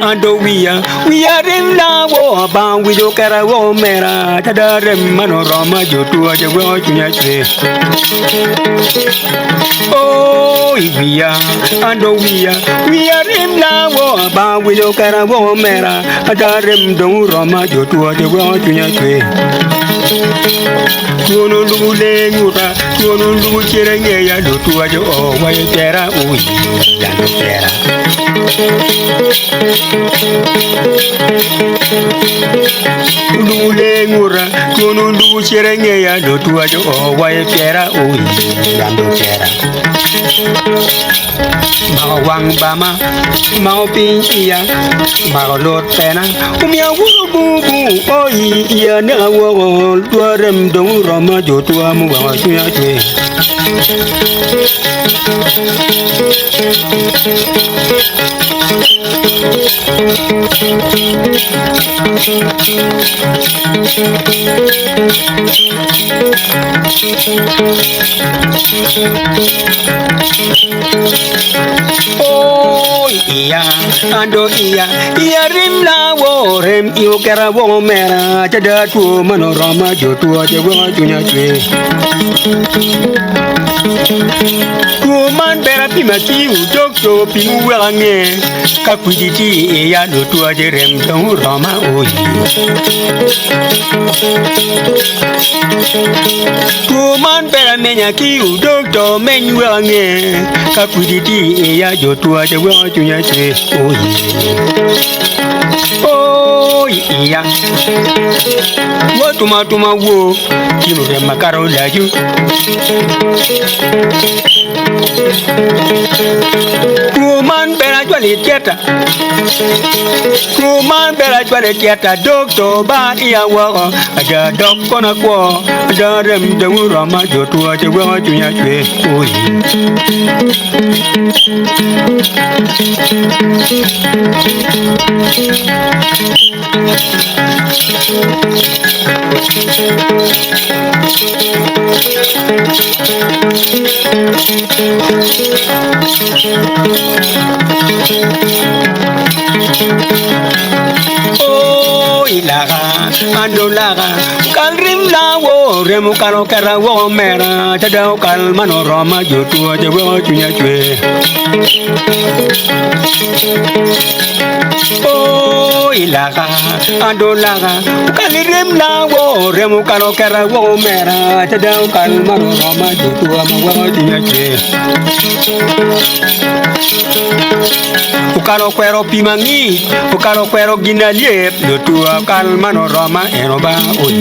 Ando we are in la war bound with your cara war mera tada mano rama jo tu aja wo punya cre oh we are ando we are in la war bound with your cara war mera tada dong rama jo tu aja wo punya cre Kono lule ngura kono lu cerenge ya do tu aja o wa tera ui ya do tera Lule ngura kono lu cerenge ya do tu aja o wa tera ui ya do tera Mau wang bama mau pingia mau lot pena umia wuru bubu oi ia na wo tuarem dong rama jo tuamu wa tuya tue Oh iya ando iya rim la wo rem io kera wo mera tada tu manorama jo tu aja wo tunya cue Kuman bera pimaki udok to pingu wange kakwiditi ya do tu aja rem tong rama oi Kuman bera menyaki udok to menyu wange kakwiditi ya jo tu aja wo tunya cue oi Oh iya Wo tuma wo Kimo re makaro laju Kuman bera jwali tieta Kuman bera jwali tieta Dokto ba iya wako Aja dok kona kwa Aja rem dengu rama jotu aja wama tunya cue Oi Oh ilaga ando laga kalrim lawo remu karo kara wo mera tada kal manorama jotu aja wo tunya cue Oh ilaga ando laga kalrim lawo remu karo kara wo mera tada kal manorama jotu ama wo tunya cue Ukaro kwero pimangi ukaro kwero ginaliep jotu kal manorama enoba oi